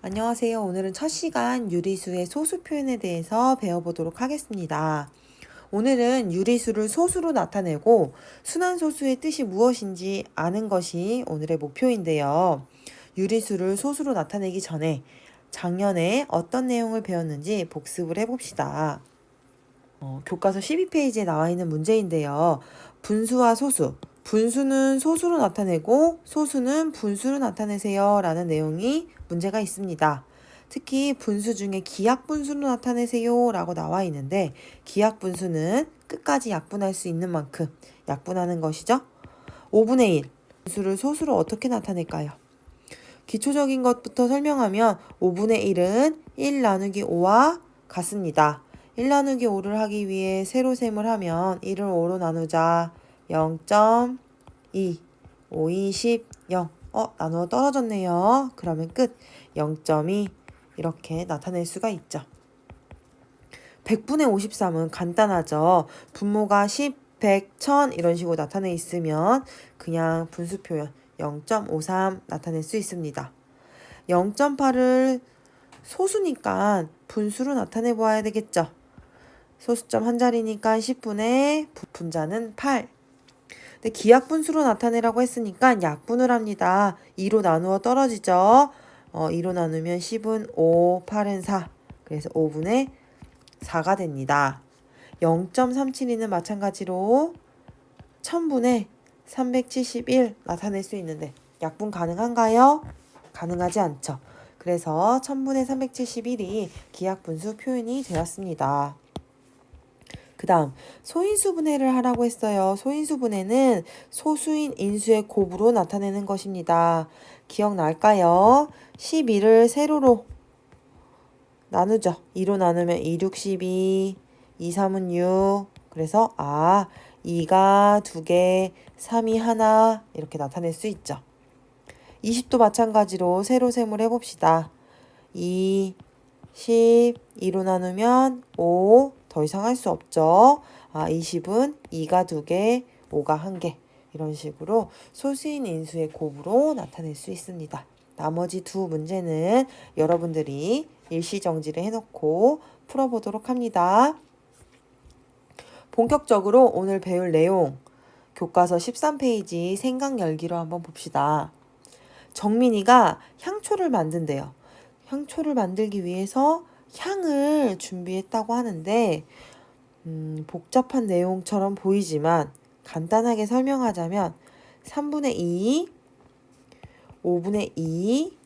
안녕하세요. 오늘은 첫 시간 유리수의 소수 표현에 대해서 배워보도록 하겠습니다. 오늘은 유리수를 소수로 나타내고 순환소수의 뜻이 무엇인지 아는 것이 오늘의 목표인데요. 유리수를 소수로 나타내기 전에 작년에 어떤 내용을 배웠는지 복습을 해봅시다. 교과서 12페이지에 나와 있는 문제인데요. 분수와 소수. 분수는 소수로 나타내고 소수는 분수로 나타내세요 라는 내용이 문제가 있습니다. 특히 분수 중에 기약분수로 나타내세요 라고 나와 있는데 기약분수는 끝까지 약분할 수 있는 만큼 약분하는 것이죠. 5분의 1. 분수를 소수로 어떻게 나타낼까요? 기초적인 것부터 설명하면 5분의 1은 1 나누기 5와 같습니다. 1 나누기 5를 하기 위해 세로셈을 하면 1을 5로 나누자 0.2 5, 20, 0 나누어 떨어졌네요. 그러면 끝 0.2 이렇게 나타낼 수가 있죠. 100분의 53은 간단하죠. 분모가 10, 100, 1000 이런 식으로 나타내 있으면 그냥 분수 표현 0.53 나타낼 수 있습니다. 0.8을 소수니까 분수로 나타내 보아야 되겠죠. 소수점 한 자리니까 10분의 분자는 8. 근데 기약분수로 나타내라고 했으니까 약분을 합니다. 2로 나누어 떨어지죠. 2로 나누면 10은 5, 8은 4. 그래서 5분의 4가 됩니다. 0.372는 마찬가지로 1000분의 371 나타낼 수 있는데 약분 가능한가요? 가능하지 않죠. 그래서 1000분의 371이 기약분수 표현이 되었습니다. 그 다음 소인수분해를 하라고 했어요. 소인수분해는 소수인 인수의 곱으로 나타내는 것입니다. 기억날까요? 12를 세로로 나누죠. 2로 나누면 2, 6, 12, 2, 3은 6. 그래서 2가 2개, 3이 하나 이렇게 나타낼 수 있죠. 20도 마찬가지로 세로셈을 해봅시다. 2, 10, 2로 나누면 5, 더 이상 할 수 없죠. 20은 2가 2개, 5가 1개 이런 식으로 소수인 인수의 곱으로 나타낼 수 있습니다. 나머지 두 문제는 여러분들이 일시정지를 해놓고 풀어보도록 합니다. 본격적으로 오늘 배울 내용 교과서 13페이지 생각 열기로 한번 봅시다. 정민이가 향초를 만든대요. 향초를 만들기 위해서 향을 준비했다고 하는데 복잡한 내용처럼 보이지만 간단하게 설명하자면 3분의 2, 5분의 2,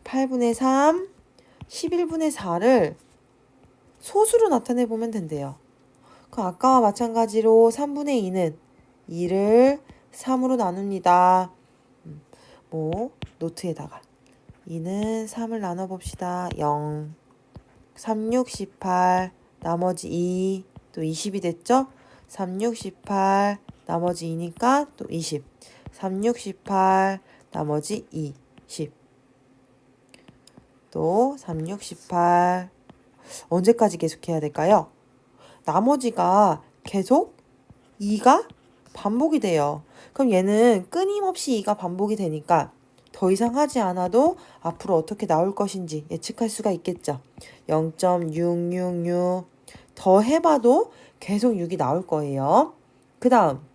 8분의 3, 11분의 4를 소수로 나타내 보면 된대요. 그 아까와 마찬가지로 3분의 2는 2를 3으로 나눕니다. 노트에다가 2는 3을 나눠봅시다. 0, 3, 6, 18, 나머지 2, 또 20이 됐죠? 3, 6, 18, 나머지 2니까 또 20. 3, 6, 18, 나머지 2, 10. 또 3, 6, 18. 언제까지 계속 해야 될까요? 나머지가 계속 2가 반복이 돼요. 그럼 얘는 끊임없이 2가 반복이 되니까 더 이상 하지 않아도 앞으로 어떻게 나올 것인지 예측할 수가 있겠죠. 0.666 더 해봐도 계속 6이 나올 거예요. 그 다음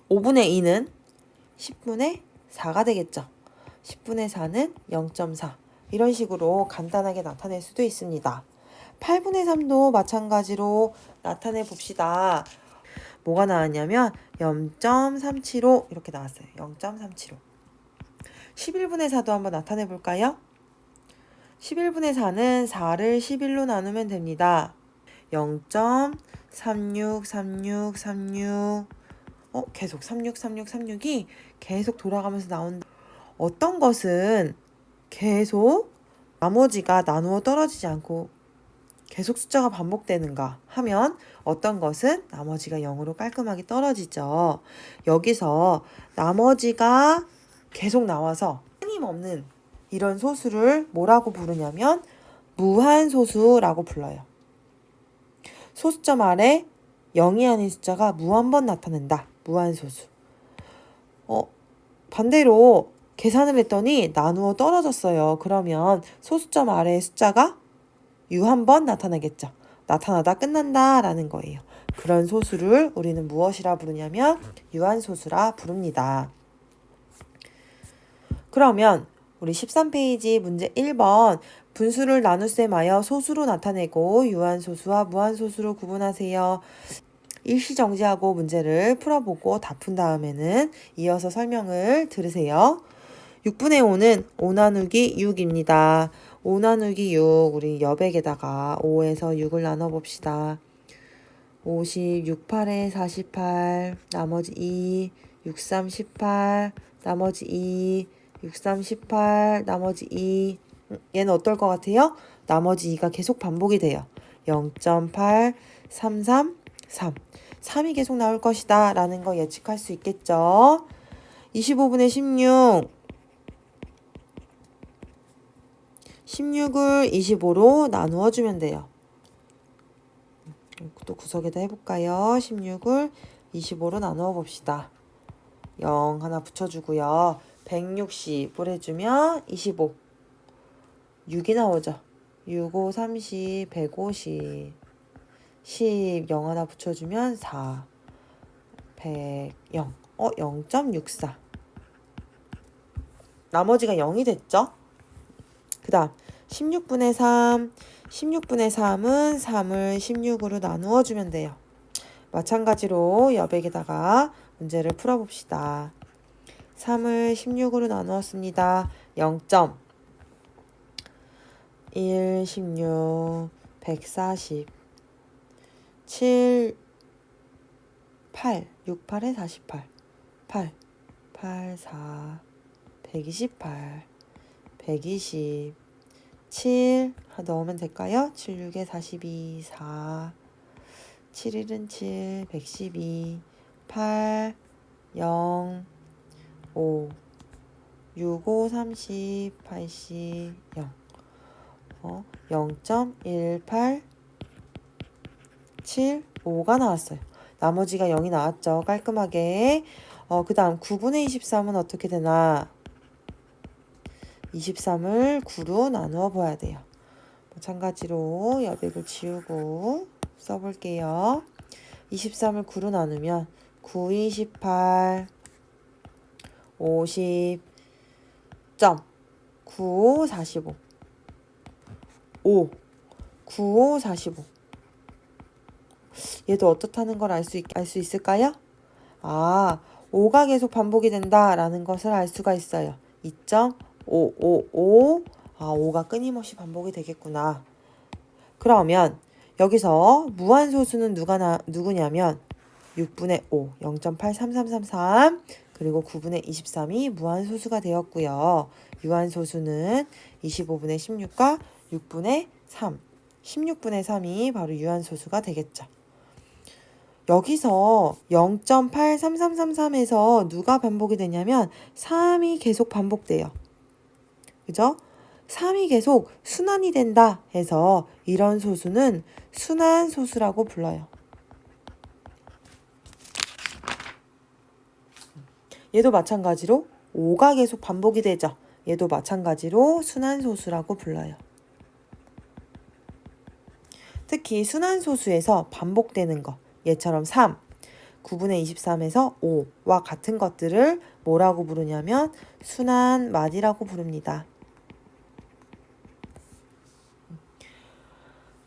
5분의 2는 10분의 4가 되겠죠. 10분의 4는 0.4 이런 식으로 간단하게 나타낼 수도 있습니다. 8분의 3도 마찬가지로 나타내 봅시다. 뭐가 나왔냐면 0.375 이렇게 나왔어요. 0.375. 11분의 4도 한번 나타내 볼까요? 11분의 4는 4를 11로 나누면 됩니다. 0.363636 계속 363636이 계속 돌아가면서 나온다. 어떤 것은 계속 나머지가 나누어 떨어지지 않고 계속 숫자가 반복되는가 하면 어떤 것은 나머지가 0으로 깔끔하게 떨어지죠. 여기서 나머지가 계속 나와서 끊임없는 이런 소수를 뭐라고 부르냐면 무한소수라고 불러요. 소수점 아래 0이 아닌 숫자가 무한번 나타난다. 무한소수. 반대로 계산을 했더니 나누어 떨어졌어요. 그러면 소수점 아래의 숫자가 U 한 번 나타나겠죠. 나타나다 끝난다 라는 거예요. 그런 소수를 우리는 무엇이라 부르냐면 유한소수라 부릅니다. 그러면 우리 13페이지 문제 1번 분수를 나눗셈하여 소수로 나타내고 유한소수와 무한소수로 구분하세요. 일시정지하고 문제를 풀어보고 다 푼 다음에는 이어서 설명을 들으세요. 6분의 5는 5 나누기 6입니다. 5 나누기 6 우리 여백에다가 5에서 6을 나눠봅시다. 50, 6, 8에 48, 나머지 2, 6, 3, 18, 나머지 2, 6, 3, 18, 나머지 2. 얘는 어떨 것 같아요? 나머지 2가 계속 반복이 돼요. 0.8, 3, 3, 3. 3이 계속 나올 것이다 라는 거 예측할 수 있겠죠? 25분의 16. 16을 25로 나누어 주면 돼요. 또 구석에다 해볼까요? 16을 25로 나누어 봅시다. 0 하나 붙여주고요. 160을 해주면 25. 6이 나오죠. 6, 5, 30, 150. 10, 0 하나 붙여주면 4. 100, 0. 0.64. 나머지가 0이 됐죠? 그 다음 16분의 3. 16분의 3은 3을 16으로 나누어 주면 돼요. 마찬가지로 여백에다가 문제를 풀어봅시다. 3을 16으로 나누었습니다. 0.1, 16, 140, 7, 8, 6, 8에 48, 8, 8, 4, 128, 120, 7 넣으면 될까요? 7, 6에 42, 4, 7, 1은 7, 112, 8, 0, 5, 6, 5, 30, 80, 0. 0.187, 5가 나왔어요. 나머지가 0이 나왔죠. 깔끔하게. 그 다음 9분의 23은 어떻게 되나? 23을 9로 나누어 봐야 돼요. 마찬가지로 여백을 지우고 써볼게요. 23을 9로 나누면 9, 28, 50, 9, 45, 5, 9, 45. 얘도 어떻다는 걸 알 수 있을까요? 5가 계속 반복이 된다라는 것을 알 수가 있어요. 2.555. 5가 끊임없이 반복이 되겠구나. 그러면 여기서 무한소수는 누구냐면 6분의 5, 0.83333 그리고 9분의 23이 무한소수가 되었고요. 유한소수는 25분의 16과 6분의 3, 16분의 3이 바로 유한소수가 되겠죠. 여기서 0.83333에서 누가 반복이 되냐면 3이 계속 반복돼요. 그죠? 3이 계속 순환이 된다 해서 이런 소수는 순환소수라고 불러요. 얘도 마찬가지로 5가 계속 반복이 되죠. 얘도 마찬가지로 순환소수라고 불러요. 특히 순환소수에서 반복되는 거, 얘처럼 3, 9분의 23에서 5와 같은 것들을 뭐라고 부르냐면 순환마디라고 부릅니다.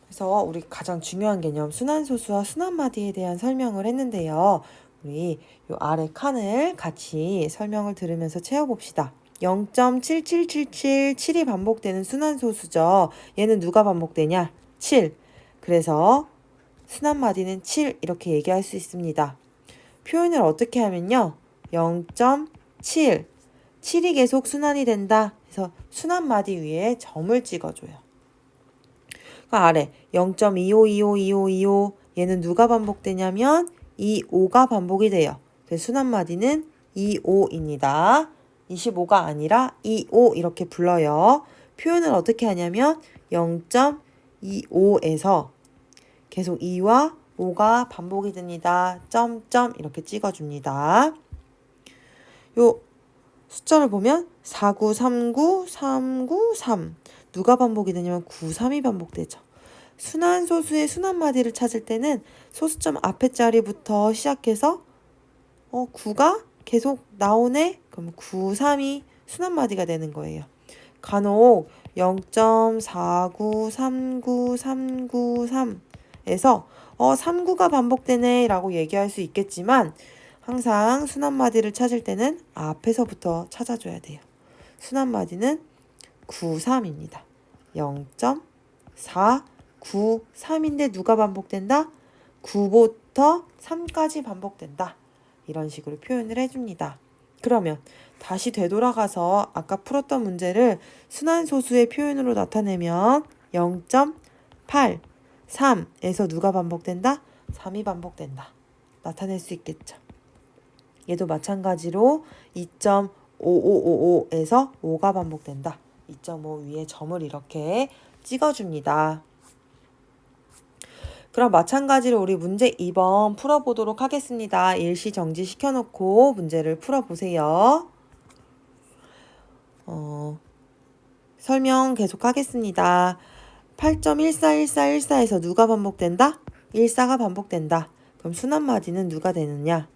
그래서 우리 가장 중요한 개념 순환소수와 순환마디에 대한 설명을 했는데요. 우리 요 아래 칸을 같이 설명을 들으면서 채워봅시다. 0.7777이 반복되는 순환소수죠. 얘는 누가 반복되냐? 7. 그래서 순환마디는 7 이렇게 얘기할 수 있습니다. 표현을 어떻게 하면요. 0.7 7이 계속 순환이 된다. 그래서 순환마디 위에 점을 찍어줘요. 그 아래 0.25252525 얘는 누가 반복되냐면 25가 반복이 돼요. 그래서 순환마디는 25입니다. 25가 아니라 25 이렇게 불러요. 표현을 어떻게 하냐면 0.25에서 계속 2와 5가 반복이 됩니다. 점점 이렇게 찍어줍니다. 요 숫자를 보면 49, 39, 39, 3. 누가 반복이 되냐면 9, 3이 반복되죠. 순환소수의 순환마디를 찾을 때는 소수점 앞에 자리부터 시작해서 9가 계속 나오네? 그럼 9, 3이 순환마디가 되는 거예요. 간혹 0.4939393에서 39가 반복되네 라고 얘기할 수 있겠지만 항상 순환마디를 찾을 때는 앞에서부터 찾아줘야 돼요. 순환마디는 93입니다. 0.493인데 누가 반복된다? 9부터 3까지 반복된다. 이런 식으로 표현을 해줍니다. 그러면 다시 되돌아가서 아까 풀었던 문제를 순환소수의 표현으로 나타내면 0.83에서 누가 반복된다? 3이 반복된다. 나타낼 수 있겠죠. 얘도 마찬가지로 2.5555에서 5가 반복된다. 2.5 위에 점을 이렇게 찍어줍니다. 그럼 마찬가지로 우리 문제 2번 풀어보도록 하겠습니다. 일시 정지시켜놓고 문제를 풀어보세요. 설명 계속하겠습니다. 8.141414에서 누가 반복된다? 14가 반복된다. 그럼 순환마디는 누가 되느냐?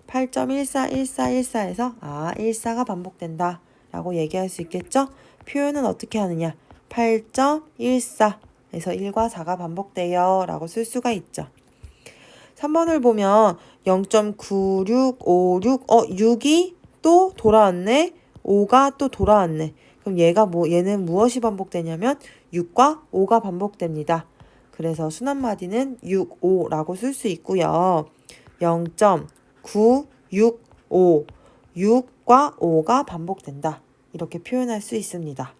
8.141414에서 14가 반복된다 라고 얘기할 수 있겠죠? 표현은 어떻게 하느냐? 8.14에서 1과 4가 반복돼요 라고 쓸 수가 있죠. 3번을 보면 0.9656 6이 또 돌아왔네. 5가 또 돌아왔네. 그럼 얘는 무엇이 반복되냐면 6과 5가 반복됩니다. 그래서 순환마디는 6, 5라고 쓸 수 있고요. 0.965 6과 5가 반복된다. 이렇게 표현할 수 있습니다.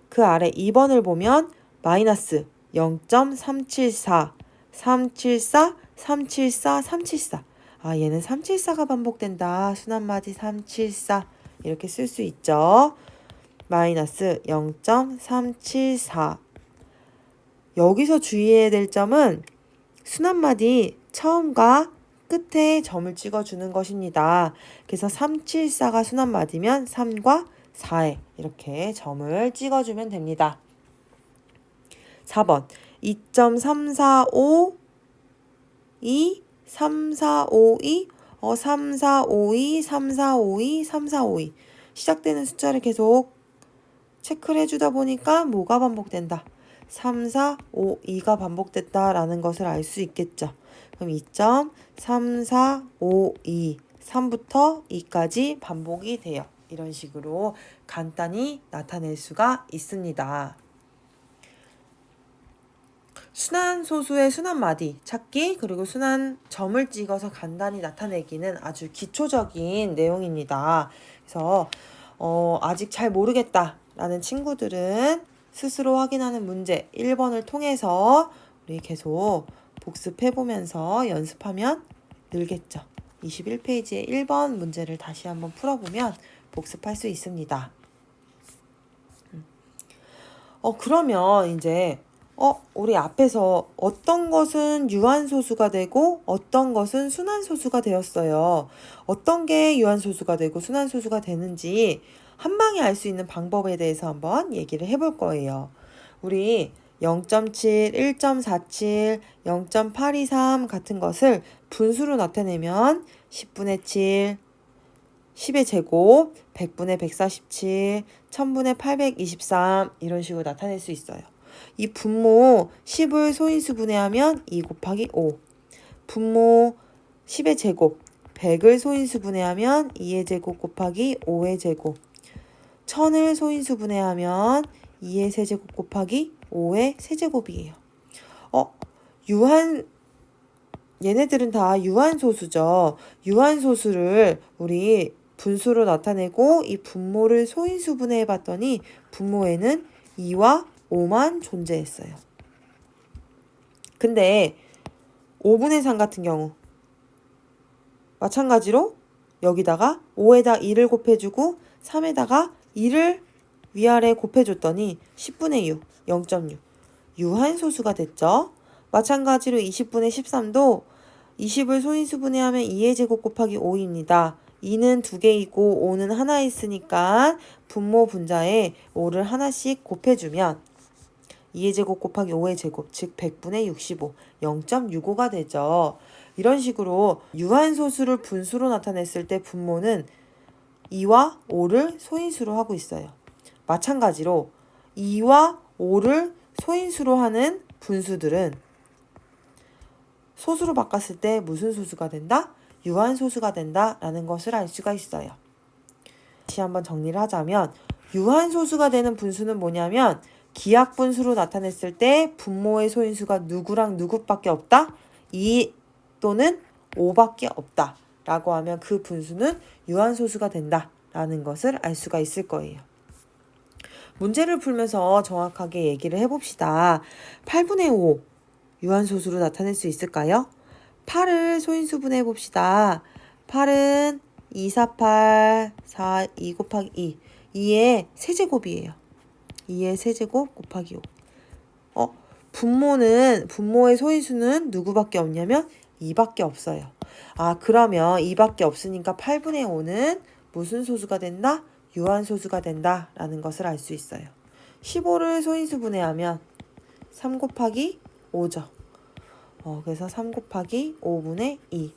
그 아래 2번을 보면 마이너스 0.374 374 374 374 얘는 374가 반복된다. 순환마디 374 이렇게 쓸 수 있죠. 마이너스 0.374 여기서 주의해야 될 점은 순환마디 처음과 끝에 점을 찍어주는 것입니다. 그래서 374가 순환마디면 3과 4에 이렇게 점을 찍어주면 됩니다. 4번 2.3452 3452 3452 3452 3452 시작되는 숫자를 계속 체크를 해주다 보니까 뭐가 반복된다? 3452가 반복됐다라는 것을 알 수 있겠죠. 그럼 2.3452 3부터 2까지 반복이 돼요. 이런 식으로 간단히 나타낼 수가 있습니다. 순환소수의 순환마디 찾기 그리고 순환점을 찍어서 간단히 나타내기는 아주 기초적인 내용입니다. 그래서 아직 잘 모르겠다라는 친구들은 스스로 확인하는 문제 1번을 통해서 우리 계속 복습해보면서 연습하면 늘겠죠. 21페이지의 1번 문제를 다시 한번 풀어보면 복습할 수 있습니다. 그러면 이제 우리 앞에서 어떤 것은 유한소수가 되고 어떤 것은 순환소수가 되었어요. 어떤 게 유한소수가 되고 순환소수가 되는지 한 방에 알 수 있는 방법에 대해서 한번 얘기를 해볼 거예요. 우리 0.7, 1.47, 0.823 같은 것을 분수로 나타내면 10분의 7, 10의 제곱, 100분의 147, 1000분의 823 이런 식으로 나타낼 수 있어요. 이 분모 10을 소인수 분해하면 2 곱하기 5. 분모 10의 제곱 100을 소인수 분해하면 2의 제곱 곱하기 5의 제곱. 1000을 소인수 분해하면 2의 세제곱 곱하기 5의 세제곱이에요. 얘네들은 다 유한소수죠. 유한소수를 우리 분수로 나타내고 이 분모를 소인수 분해해 봤더니 분모에는 2와 5만 존재했어요. 근데 5분의 3 같은 경우 마찬가지로 여기다가 5에다 2를 곱해주고 3에다가 2를 위아래 곱해줬더니 10분의 6, 0.6 유한소수가 됐죠. 마찬가지로 20분의 13도 20을 소인수분해하면 2의 제곱 곱하기 5입니다. 2는 2개 있고 5는 하나 있으니까 분모 분자에 5를 하나씩 곱해주면 2의 제곱 곱하기 5의 제곱, 즉 100분의 65, 0.65가 되죠. 이런 식으로 유한소수를 분수로 나타냈을 때 분모는 2와 5를 소인수로 하고 있어요. 마찬가지로 2와 5를 소인수로 하는 분수들은 소수로 바꿨을 때 무슨 소수가 된다? 유한소수가 된다라는 것을 알 수가 있어요. 다시 한번 정리를 하자면 유한소수가 되는 분수는 뭐냐면 기하분수로 나타냈을 때 분모의 소인수가 누구랑 누구밖에 없다? 2 또는 5밖에 없다 라고 하면 그 분수는 유한소수가 된다 라는 것을 알 수가 있을 거예요. 문제를 풀면서 정확하게 얘기를 해봅시다. 8분의 5 유한소수로 나타낼 수 있을까요? 8을 소인수분해 봅시다. 8은 2, 4, 8, 4, 2 곱하기 2. 2의 세제곱이에요. 2의 세제곱 곱하기 5. 분모의 소인수는 누구밖에 없냐면 2밖에 없어요. 그러면 2밖에 없으니까 8분의 5는 무슨 소수가 된다? 유한소수가 된다 라는 것을 알 수 있어요. 15를 소인수분해하면 3 곱하기 5죠. 그래서 3 곱하기 5분의 2.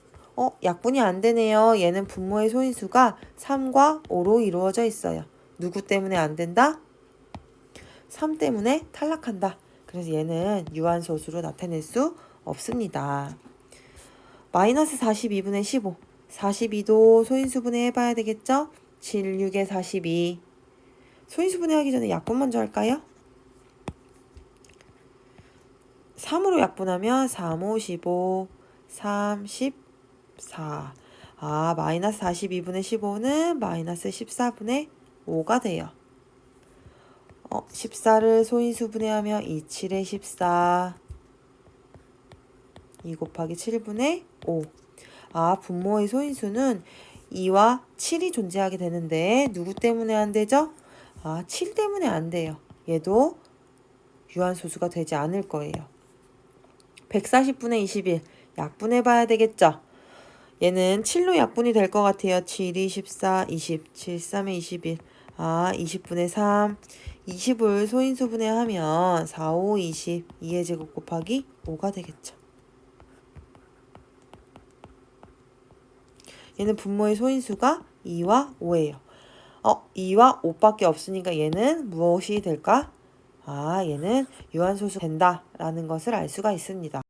약분이 안 되네요. 얘는 분모의 소인수가 3과 5로 이루어져 있어요. 누구 때문에 안 된다? 3 때문에 탈락한다. 그래서 얘는 유한소수로 나타낼 수 없습니다. 마이너스 42분의 15. 42도 소인수분해 해봐야 되겠죠? 7, 6에 42. 소인수분해 하기 전에 약분 먼저 할까요? 3으로 약분하면 3, 5, 15, 3, 14. 마이너스 42분의 15는 마이너스 14분의 5가 돼요. 14를 소인수분해하면 2, 7에 14. 2 곱하기 7분의 5. 분모의 소인수는 2와 7이 존재하게 되는데 누구 때문에 안 되죠? 7 때문에 안 돼요. 얘도 유한소수가 되지 않을 거예요. 140분의 21. 약분해 봐야 되겠죠? 얘는 7로 약분이 될 것 같아요. 7, 2, 14, 20. 7, 3에 21. 20분의 3. 20을 소인수분해하면 4, 5, 20. 2의 제곱 곱하기 5가 되겠죠. 얘는 분모의 소인수가 2와 5예요. 2와 5밖에 없으니까 얘는 무엇이 될까? 얘는 유한소수 된다라는 것을 알 수가 있습니다.